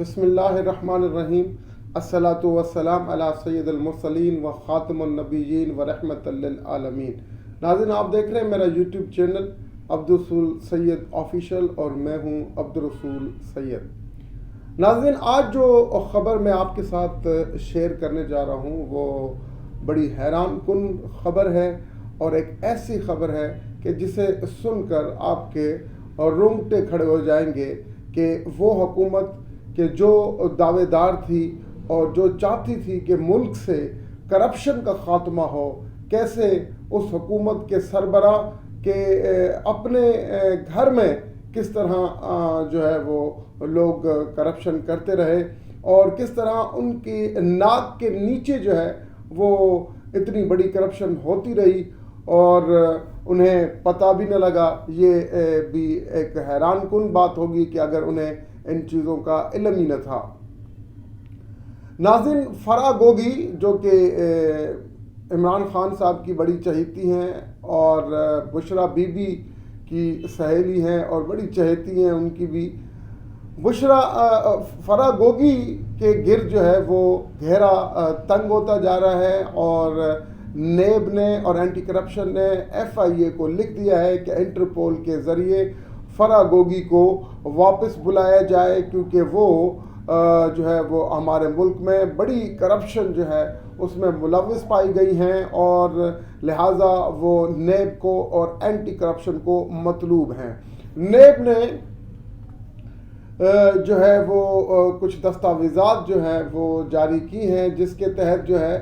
بسم اللہ الرحمن الرحیم الصلاۃ والسلام علی سید المرسلین و خاتم النبیین و رحمت للعالمین۔ ناظرین، آپ دیکھ رہے ہیں میرا یوٹیوب چینل عبدالرسول سید آفیشیل اور میں ہوں عبدالرسول سید۔ ناظرین، آج جو خبر میں آپ کے ساتھ شیئر کرنے جا رہا ہوں وہ بڑی حیران کن خبر ہے، اور ایک ایسی خبر ہے کہ جسے سن کر آپ کے رونگٹے کھڑے ہو جائیں گے کہ وہ حکومت کہ جو دعوے دار تھی اور جو چاہتی تھی کہ ملک سے کرپشن کا خاتمہ ہو، کیسے اس حکومت کے سربراہ کے اپنے گھر میں کس طرح جو ہے وہ لوگ کرپشن کرتے رہے، اور کس طرح ان کی ناک کے نیچے جو ہے وہ اتنی بڑی کرپشن ہوتی رہی اور انہیں پتہ بھی نہ لگا۔ یہ بھی ایک حیران کن بات ہوگی کہ اگر انہیں ان چیزوں کا علم ہی نہ تھا۔ ناظرین، فرح گوگی جو کہ عمران خان صاحب کی بڑی چہیتی ہیں اور بشرا بی بی کی سہیلی ہیں اور بڑی چہیتی ہیں ان کی بھی، فرح گوگی کے گرد جو ہے وہ گھیرا تنگ ہوتا جا رہا ہے، اور نیب نے اور اینٹی کرپشن نے FIA کو لکھ دیا ہے کہ انٹرپول کے ذریعے فرح گوگی کو واپس بلایا جائے، کیونکہ وہ جو ہے وہ ہمارے ملک میں بڑی کرپشن جو ہے اس میں ملوث پائی گئی ہیں، اور لہٰذا وہ نیب کو اور اینٹی کرپشن کو مطلوب ہیں۔ نیب نے جو ہے وہ کچھ دستاویزات جو ہیں وہ جاری کی ہیں، جس کے تحت جو ہے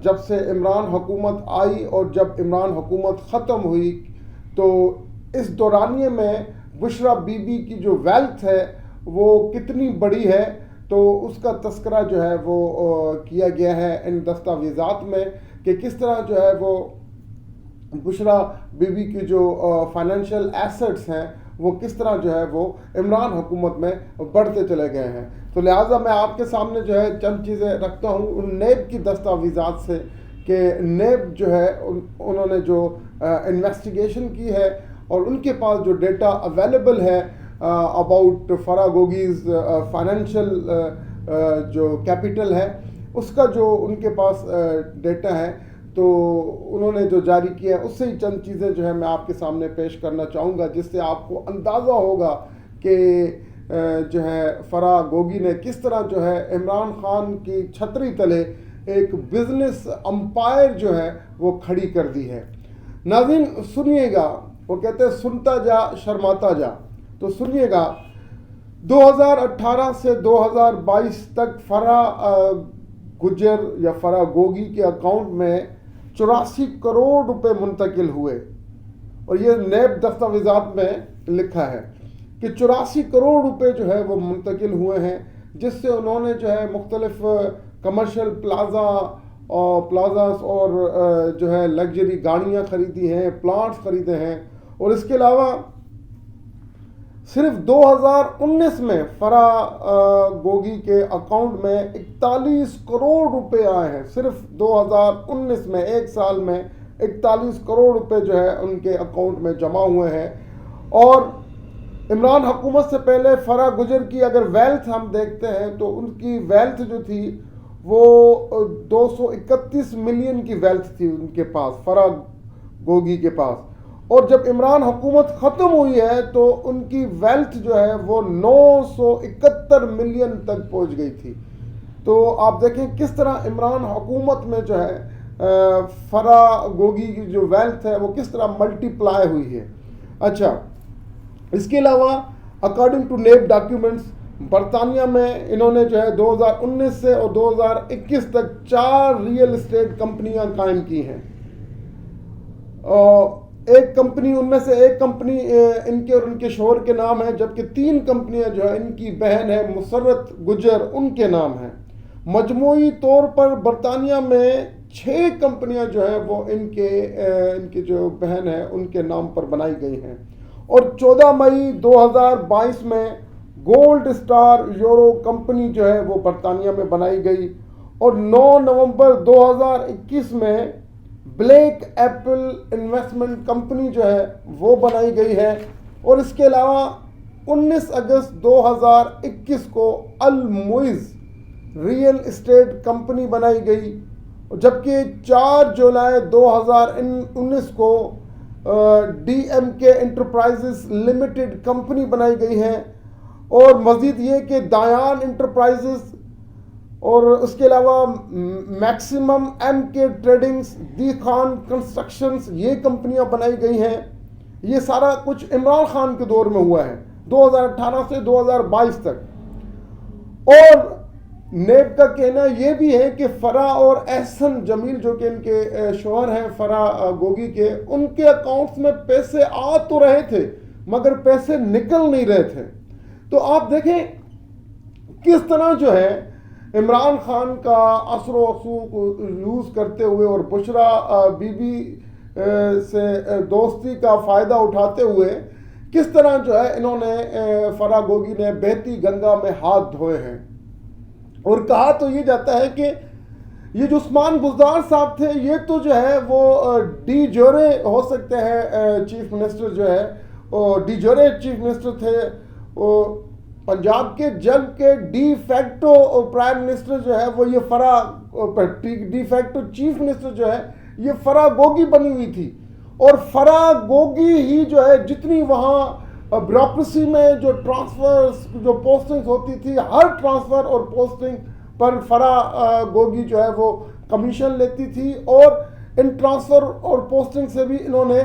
جب سے عمران حکومت آئی اور جب عمران حکومت ختم ہوئی تو اس دورانیے میں بشرا بی بی کی جو ویلتھ ہے وہ کتنی بڑی ہے، تو اس کا تذکرہ جو ہے وہ کیا گیا ہے ان دستاویزات میں کہ کس طرح جو ہے وہ بشرا بی بی کی جو فائنینشیل ایسٹس ہیں وہ کس طرح جو ہے وہ عمران حکومت میں بڑھتے چلے گئے ہیں۔ تو لہٰذا میں آپ کے سامنے جو ہے چند چیزیں رکھتا ہوں ان نیب کی دستاویزات سے کہ نیب جو ہے انہوں نے جو انویسٹیگیشن کی ہے اور ان کے پاس جو ڈیٹا اویلیبل ہے اباؤٹ فرح گوگیز فائنینشیل جو کیپٹل ہے، اس کا جو ان کے پاس ڈیٹا ہے تو انہوں نے جو جاری کیا ہے اس سے ہی چند چیزیں جو ہے میں آپ کے سامنے پیش کرنا چاہوں گا، جس سے آپ کو اندازہ ہوگا کہ جو ہے فرح گوگی نے کس طرح جو ہے عمران خان کی چھتری تلے ایک بزنس امپائر جو ہے وہ کھڑی کر دی ہے۔ ناظرین سنیے گا، وہ کہتے ہیں سنتا جا شرماتا جا، تو سنیے گا 2018 سے 2022 تک فرح گجر یا فرح گوگی کے اکاؤنٹ میں 84 کروڑ روپے منتقل ہوئے، اور یہ نیب دستاویزات میں لکھا ہے کہ 84 کروڑ روپے جو ہے وہ منتقل ہوئے ہیں، جس سے انہوں نے جو ہے مختلف کمرشل پلازاز اور جو ہے لگژری گاڑیاں خریدی ہیں، پلانٹس خریدے ہیں، اور اس کے علاوہ صرف 2019 میں فرح گوگی کے اکاؤنٹ میں 41 کروڑ روپے آئے ہیں۔ صرف 2019 میں ایک سال میں 41 کروڑ روپے جو ہے ان کے اکاؤنٹ میں جمع ہوئے ہیں۔ اور عمران حکومت سے پہلے فرح گجر کی اگر ویلتھ ہم دیکھتے ہیں تو ان کی ویلتھ جو تھی وہ 231 ملین کی ویلتھ تھی ان کے پاس، فرح گوگی کے پاس، اور جب عمران حکومت ختم ہوئی ہے تو ان کی ویلتھ جو ہے وہ 971 ملین تک پہنچ گئی تھی۔ تو آپ دیکھیں کس طرح عمران حکومت میں جو ہے فرح گوگی کی جو ویلتھ ہے وہ کس طرح ملٹی پلائی ہوئی ہے۔ اچھا، اس کے علاوہ اکارڈنگ ٹو نیب ڈاکیومنٹس برطانیہ میں انہوں نے جو ہے 2019 سے اور 2021 تک 4 ریئل اسٹیٹ کمپنیاں قائم کی ہیں، ایک کمپنی ان میں سے ایک کمپنی ان کے اور ان کے شوہر کے نام ہے، جبکہ 3 کمپنیاں جو ہے ان کی بہن ہے مسرت گجر ان کے نام ہیں۔ مجموعی طور پر برطانیہ میں 6 کمپنیاں جو ہیں وہ ان کے جو بہن ہیں ان کے نام پر بنائی گئی ہیں، اور 14 مئی 2022 میں گولڈ اسٹار یورو کمپنی جو ہے وہ برطانیہ میں بنائی گئی، اور 9 نومبر 2021 میں بلیک ایپل انویسٹمنٹ کمپنی جو ہے وہ بنائی گئی ہے، اور اس کے علاوہ 19 اگست 2021 کو المعز ریئل اسٹیٹ کمپنی بنائی گئی، جبکہ 4 جولائی 2019 کو ڈی ایم کے انٹرپرائزز لمیٹڈ کمپنی بنائی گئی ہے، اور مزید یہ کہ دایان انٹرپرائزز اور اس کے علاوہ میکسیمم ایم کے ٹریڈنگز، دی خان کنسٹرکشنز، یہ کمپنیاں بنائی گئی ہیں۔ یہ سارا کچھ عمران خان کے دور میں ہوا ہے 2018 سے 2022 تک۔ اور نیب کا کہنا یہ بھی ہے کہ فرح اور احسن جمیل جو کہ ان کے شوہر ہیں فرح گوگی کے، ان کے اکاؤنٹس میں پیسے آ تو رہے تھے مگر پیسے نکل نہیں رہے تھے۔ تو آپ دیکھیں کس طرح جو ہے عمران خان کا اثر و رسوخ کو یوز کرتے ہوئے اور بشرا بی بی سے دوستی کا فائدہ اٹھاتے ہوئے کس طرح جو ہے انہوں نے فرح گوگی نے بہتی گنگا میں ہاتھ دھوئے ہیں۔ اور کہا تو یہ جاتا ہے کہ یہ جو عثمان بزدار صاحب تھے یہ تو جو ہے وہ ڈی جورے ہو سکتے ہیں چیف منسٹر جو ہے ڈی جورے چیف منسٹر تھے، پنجاب کے، جبکہ ڈی فیکٹو پرائم منسٹر جو ہے وہ یہ فرح ڈی فیکٹو چیف منسٹر جو ہے یہ فرح گوگی بنی ہوئی تھی، اور فرح گوگی ہی جو ہے جتنی وہاں بیوروکریسی میں جو ٹرانسفرز جو پوسٹنگز ہوتی تھی، ہر ٹرانسفر اور پوسٹنگ پر فرح گوگی جو ہے وہ کمیشن لیتی تھی، اور ان ٹرانسفر اور پوسٹنگ سے بھی انہوں نے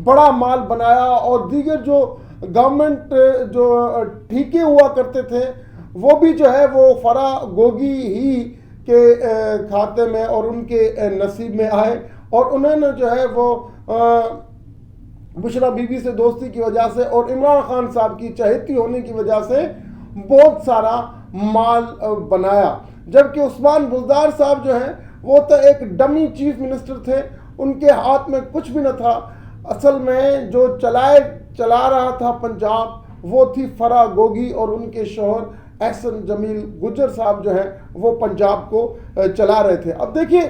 بڑا مال بنایا، اور دیگر جو گورنمنٹ جو ٹھیکے ہوا کرتے تھے وہ بھی جو ہے وہ فرح گوگی ہی کے کھاتے میں اور ان کے نصیب میں آئے، اور انہوں نے جو ہے وہ بشرا بی بی سے دوستی کی وجہ سے اور عمران خان صاحب کی چہیتی ہونے کی وجہ سے بہت سارا مال بنایا۔ جبکہ عثمان بزدار صاحب جو ہیں وہ تو ایک ڈمی چیف منسٹر تھے، ان کے ہاتھ میں کچھ بھی نہ تھا، اصل میں جو چلا رہا تھا پنجاب وہ تھی فرح گوگی اور ان کے شوہر احسن جمیل گجر صاحب جو ہیں وہ پنجاب کو چلا رہے تھے۔ اب دیکھیے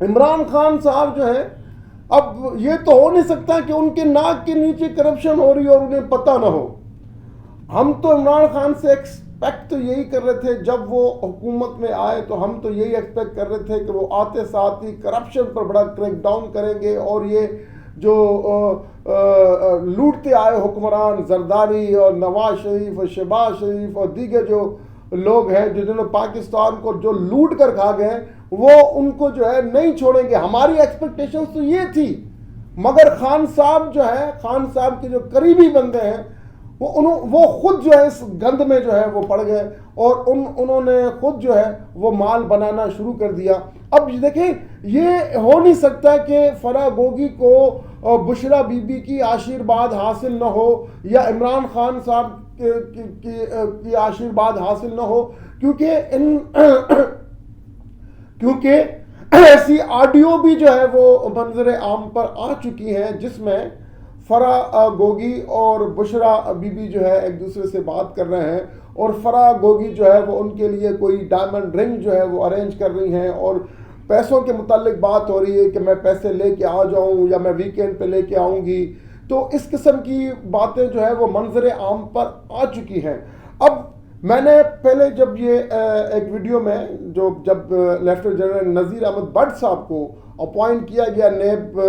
عمران خان صاحب جو ہیں، اب یہ تو ہو نہیں سکتا کہ ان کے ناک کے نیچے کرپشن ہو رہی اور انہیں پتہ نہ ہو۔ ہم تو عمران خان سے ایکسپیکٹ تو یہی کر رہے تھے، جب وہ حکومت میں آئے تو ہم تو یہی ایکسپیکٹ کر رہے تھے کہ وہ آتے ساتھ ہی کرپشن پر بڑا کریک ڈاؤن کریں گے، اور یہ جو لوٹتے آئے حکمران زرداری اور نواز شریف اور شہباز شریف اور دیگر جو لوگ ہیں جنہوں نے پاکستان کو جو لوٹ کر کھا گئے، وہ ان کو جو ہے نہیں چھوڑیں گے۔ ہماری ایکسپیکٹیشنز تو یہ تھی، مگر خان صاحب جو ہے، خان صاحب کے جو قریبی بندے ہیں وہ خود جو ہے اس گند میں جو ہے وہ پڑ گئے، اور انہوں نے خود جو ہے وہ مال بنانا شروع کر دیا۔ اب دیکھیں یہ ہو نہیں سکتا کہ فرح گوگی کو بشرا بی بی کی آشیرواد حاصل نہ ہو یا عمران خان صاحب کی آشیرواد حاصل نہ ہو، کیونکہ ایسی آڈیو بھی جو ہے وہ منظر عام پر آ چکی ہیں جس میں فرح گوگی اور بشرا بی بی جو ہے ایک دوسرے سے بات کر رہے ہیں، اور فرح گوگی جو ہے وہ ان کے لیے کوئی ڈائمنڈ رنگ جو ہے وہ ارینج کر رہی ہیں، اور پیسوں کے متعلق بات ہو رہی ہے کہ میں پیسے لے کے آ جاؤں یا میں ویکینڈ پہ لے کے آؤں گی۔ تو اس قسم کی باتیں جو ہے وہ منظر عام پر آ چکی ہیں۔ اب میں نے پہلے جب یہ ایک ویڈیو میں جب لیفٹیننٹ جنرل نذیر احمد بٹ صاحب کو اپوائنٹ کیا گیا نیب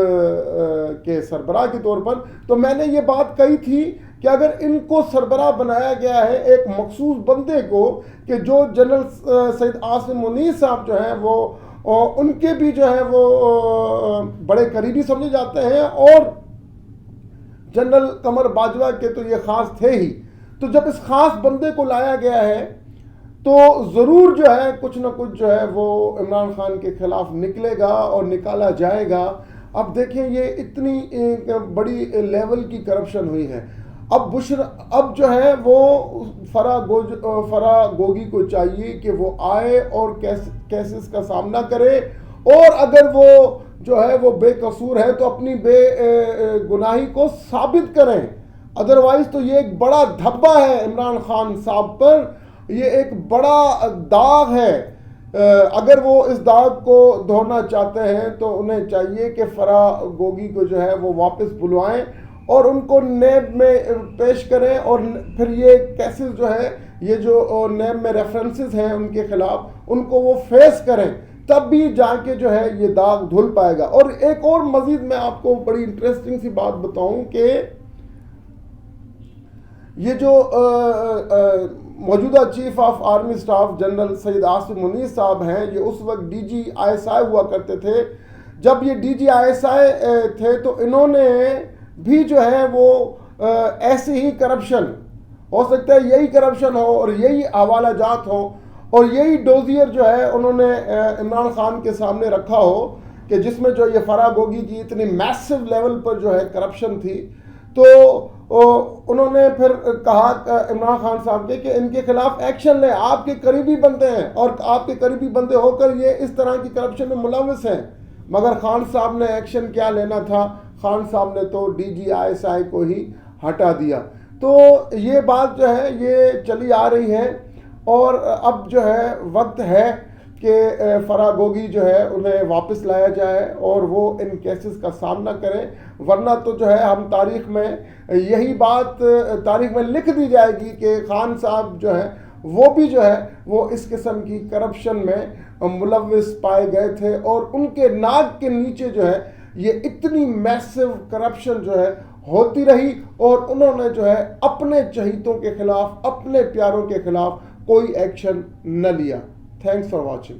کے سربراہ کے طور پر، تو میں نے یہ بات کہی تھی کہ اگر ان کو سربراہ بنایا گیا ہے ایک مخصوص بندے کو، کہ جو جنرل سید عاصم منیر صاحب جو ہیں وہ ان کے بھی جو ہے وہ بڑے قریبی سمجھے جاتے ہیں، اور جنرل قمر باجوہ کے تو یہ خاص تھے ہی، تو جب اس خاص بندے کو لایا گیا ہے تو ضرور جو ہے کچھ نہ کچھ جو ہے وہ عمران خان کے خلاف نکلے گا اور نکالا جائے گا۔ اب دیکھیں یہ اتنی بڑی لیول کی کرپشن ہوئی ہے۔ اب جو ہے وہ فرح گوگی کو چاہیے کہ وہ آئے اور کیسز کا سامنا کرے، اور اگر وہ جو ہے وہ بے قصور ہے تو اپنی بے گناہی کو ثابت کریں، ادروائز تو یہ ایک بڑا دھبا ہے عمران خان صاحب پر، یہ ایک بڑا داغ ہے۔ اگر وہ اس داغ کو دھونا چاہتے ہیں تو انہیں چاہیے کہ فرح گوگی کو جو ہے وہ واپس بلوائیں اور ان کو نیب میں پیش کریں اور پھر یہ کیسز جو ہے یہ جو نیب میں ریفرنسز ہیں ان کے خلاف ان کو وہ فیس کریں, تب بھی جا کے جو ہے یہ داغ دھل پائے گا. اور ایک اور مزید میں آپ کو بڑی انٹرسٹنگ سی بات بتاؤں کہ یہ جو موجودہ chief of army staff general Syed Asim Munir sahib ہیں, یہ اس وقت D G I S I ہوا کرتے تھے. جب یہ D G I S I تھے تو انہوں نے بھی جو ہے وہ ایسی ہی کرپشن, ہو سکتا ہے یہی کرپشن ہو اور یہی حوالہ جات ہو اور یہی ڈوزیئر جو ہے انہوں نے عمران خان کے سامنے رکھا ہو کہ جس میں جو یہ فرا گوگی کی اتنی میسو لیول پر جو ہے کرپشن تھی. تو انہوں نے پھر کہا عمران خان صاحب کے کہ ان کے خلاف ایکشن لیں, آپ کے قریبی بندے ہیں اور آپ کے قریبی بندے ہو کر یہ اس طرح کی کرپشن میں ملوث ہیں. مگر خان صاحب نے ایکشن کیا لینا تھا, خان صاحب نے تو D G I S I کو ہی ہٹا دیا. تو یہ بات جو ہے یہ چلی آ رہی ہے اور اب جو ہے وقت ہے کہ فرا گوگی جو ہے انہیں واپس لایا جائے اور وہ ان کیسز کا سامنا کریں, ورنہ تو جو ہے ہم تاریخ میں یہی بات تاریخ میں لکھ دی جائے گی کہ خان صاحب جو ہے وہ بھی جو ہے وہ اس قسم کی کرپشن میں ملوث پائے گئے تھے اور ان کے ناک کے نیچے جو ہے یہ اتنی میسو کرپشن جو ہے ہوتی رہی اور انہوں نے جو ہے اپنے چہیتوں کے خلاف, اپنے پیاروں کے خلاف کوئی ایکشن نہ لیا. Thanks for watching.